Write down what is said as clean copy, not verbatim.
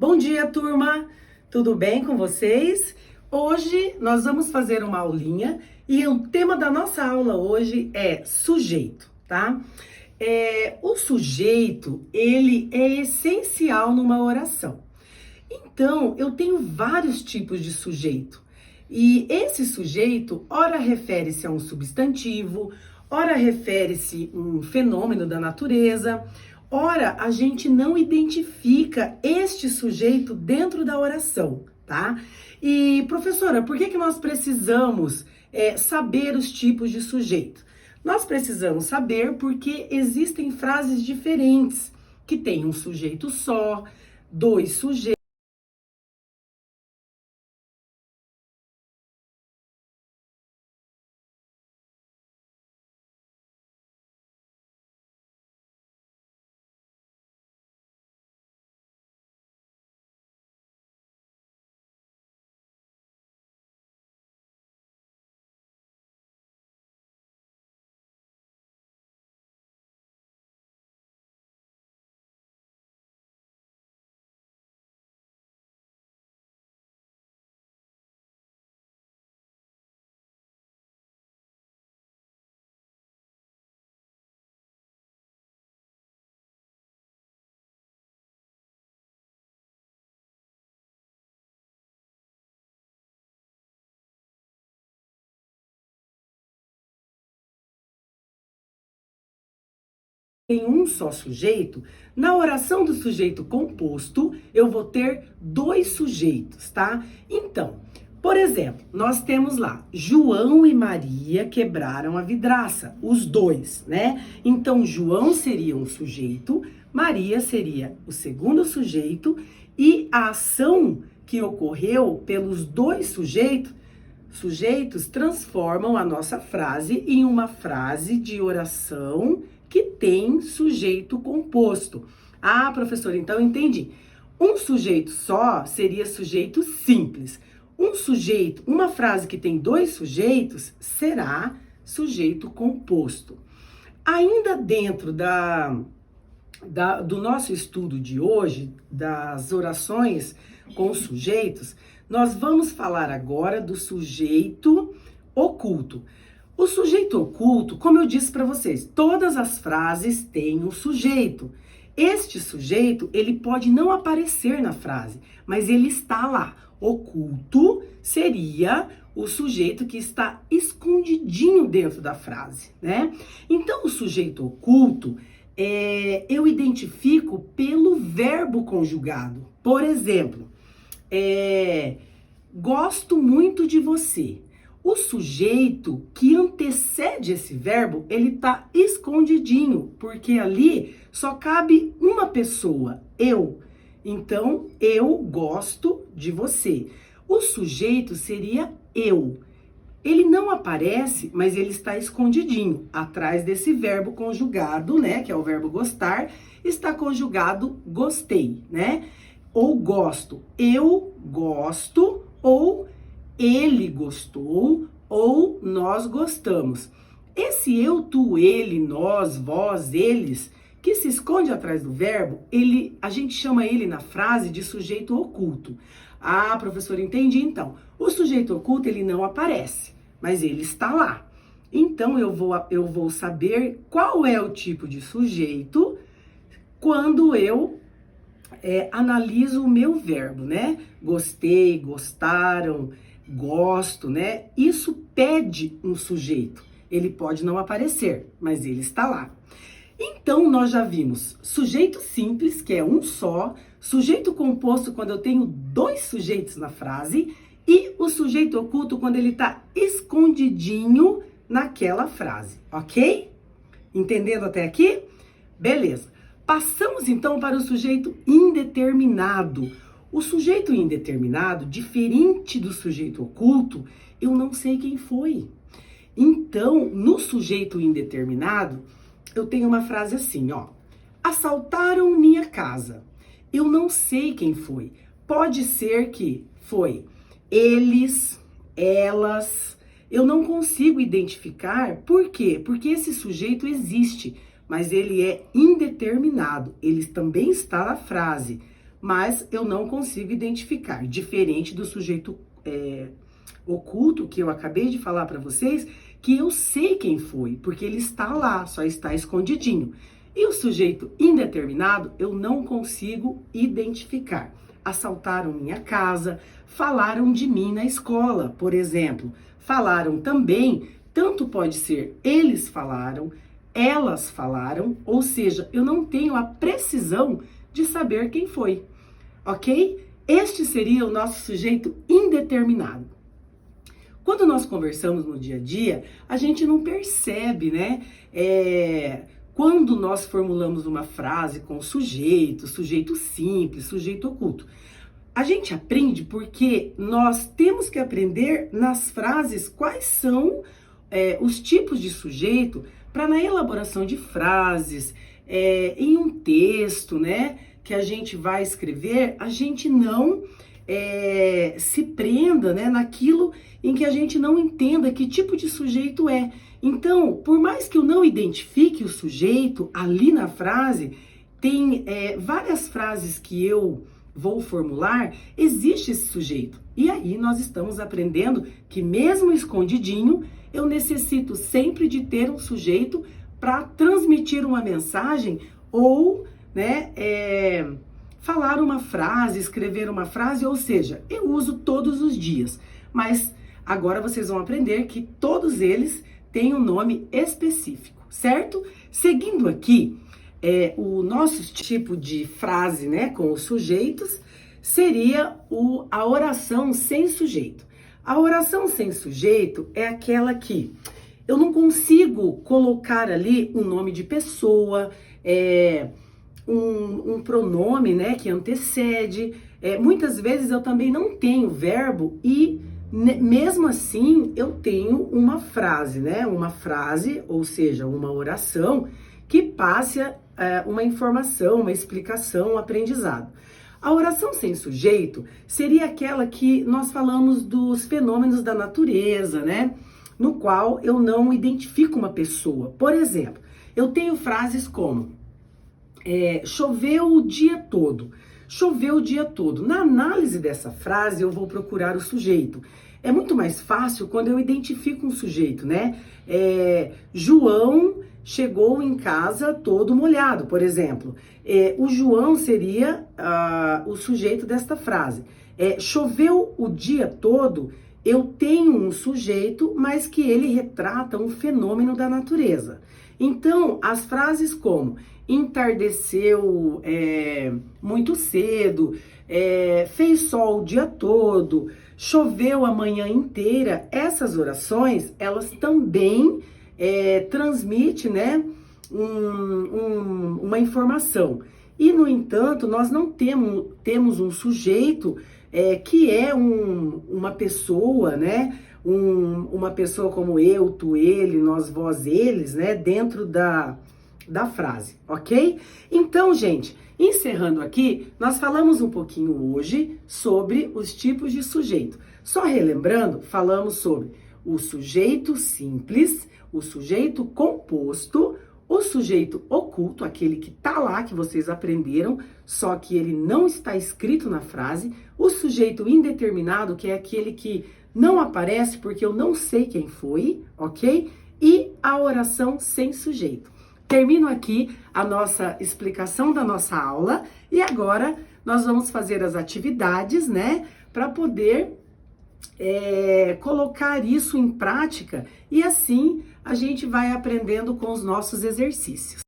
Bom dia, turma! Tudo bem com vocês? Hoje nós vamos fazer uma aulinha e o tema da nossa aula hoje é sujeito, tá? O sujeito, ele é essencial numa oração. Então, eu tenho vários tipos de sujeito. E esse sujeito, ora refere-se a um substantivo, ora refere-se a um fenômeno da natureza, ora a gente não identifica este sujeito dentro da oração, tá? E, professora, por que nós precisamos saber os tipos de sujeito? Nós precisamos saber porque existem frases diferentes, que tem um sujeito só, dois sujeitos. Tem um só sujeito, na oração do sujeito composto, eu vou ter dois sujeitos, tá? Então, por exemplo, nós temos lá, João e Maria quebraram a vidraça, os dois, né? Então, João seria um sujeito, Maria seria o segundo sujeito, e a ação que ocorreu pelos dois sujeitos transformam a nossa frase em uma frase de oração que tem sujeito composto. Ah, professora, então entendi. Um sujeito só seria sujeito simples. Um sujeito, uma frase que tem dois sujeitos será sujeito composto. Ainda dentro do nosso estudo de hoje, das orações com sujeitos, nós vamos falar agora do sujeito oculto. O sujeito oculto, como eu disse para vocês, todas as frases têm um sujeito. Este sujeito, ele pode não aparecer na frase, mas ele está lá. Oculto seria o sujeito que está escondidinho dentro da frase, né? Então, o sujeito oculto, eu identifico pelo verbo conjugado. Por exemplo, gosto muito de você. O sujeito que antecede esse verbo, ele tá escondidinho, porque ali só cabe uma pessoa, eu. Então, eu gosto de você. O sujeito seria eu. Ele não aparece, mas ele está escondidinho. Atrás desse verbo conjugado, né, que é o verbo gostar, está conjugado gostei, né? Ou gosto. Eu gosto, ou ele gostou, ou nós gostamos. Esse eu, tu, ele, nós, vós, eles, que se esconde atrás do verbo, a gente chama ele na frase de sujeito oculto. Ah, professor, entendi então. O sujeito oculto, ele não aparece, mas ele está lá. Então, eu vou saber qual é o tipo de sujeito quando eu analiso o meu verbo, né? Gostei, gostaram, gosto, né? Isso pede um sujeito. Ele pode não aparecer, mas ele está lá. Então, nós já vimos sujeito simples, que é um só, sujeito composto quando eu tenho dois sujeitos na frase, e o sujeito oculto quando ele está escondidinho naquela frase, ok? Entendendo até aqui? Beleza. Passamos então para o sujeito indeterminado. O sujeito indeterminado, diferente do sujeito oculto, eu não sei quem foi. Então, no sujeito indeterminado, eu tenho uma frase assim, ó. Assaltaram minha casa. Eu não sei quem foi. Pode ser que foi eles, elas. Eu não consigo identificar. Por quê? Porque esse sujeito existe, mas ele é indeterminado. Ele também está na frase, mas eu não consigo identificar, diferente do sujeito oculto que eu acabei de falar para vocês, que eu sei quem foi, porque ele está lá, só está escondidinho. E o sujeito indeterminado eu não consigo identificar. Assaltaram minha casa, falaram de mim na escola, por exemplo. Falaram também, tanto pode ser eles falaram, elas falaram, ou seja, eu não tenho a precisão de saber quem foi, ok? Este seria o nosso sujeito indeterminado. Quando nós conversamos no dia a dia, a gente não percebe, né? Quando nós formulamos uma frase com sujeito simples, sujeito oculto. A gente aprende porque nós temos que aprender nas frases quais são os tipos de sujeito para na elaboração de frases, em um texto, né, que a gente vai escrever, a gente não se prenda, né, naquilo em que a gente não entenda que tipo de sujeito é. Então, por mais que eu não identifique o sujeito ali na frase, tem várias frases que eu vou formular, existe esse sujeito. E aí nós estamos aprendendo que mesmo escondidinho, eu necessito sempre de ter um sujeito para transmitir uma mensagem ou, né, falar uma frase, escrever uma frase, ou seja, eu uso todos os dias. Mas agora vocês vão aprender que todos eles têm um nome específico, certo? Seguindo aqui, o nosso tipo de frase, né, com os sujeitos, seria a oração sem sujeito. A oração sem sujeito é aquela que eu não consigo colocar ali um nome de pessoa, um pronome, né, que antecede. Muitas vezes eu também não tenho verbo e mesmo assim eu tenho uma frase, né, uma frase, ou seja, uma oração que passe uma informação, uma explicação, um aprendizado. A oração sem sujeito seria aquela que nós falamos dos fenômenos da natureza, né? No qual eu não identifico uma pessoa. Por exemplo, eu tenho frases como choveu o dia todo. Choveu o dia todo. Na análise dessa frase, eu vou procurar o sujeito. É muito mais fácil quando eu identifico um sujeito, né? João chegou em casa todo molhado, por exemplo. O João seria o sujeito desta frase. Choveu o dia todo, eu tenho um sujeito, mas que ele retrata um fenômeno da natureza. Então, as frases como entardeceu muito cedo, fez sol o dia todo, choveu a manhã inteira, essas orações, elas também transmitem, né, uma informação. E, no entanto, nós não temos um sujeito que é uma pessoa, né, uma pessoa como eu, tu, ele, nós, vós, eles, né, dentro da frase, ok? Então, gente, encerrando aqui, nós falamos um pouquinho hoje sobre os tipos de sujeito. Só relembrando, falamos sobre o sujeito simples, o sujeito composto, o sujeito oculto, aquele que tá lá, que vocês aprenderam, só que ele não está escrito na frase, o sujeito indeterminado, que é aquele que não aparece porque eu não sei quem foi, ok? E a oração sem sujeito. Termino aqui a nossa explicação da nossa aula e agora nós vamos fazer as atividades, né, para poder colocar isso em prática e assim a gente vai aprendendo com os nossos exercícios.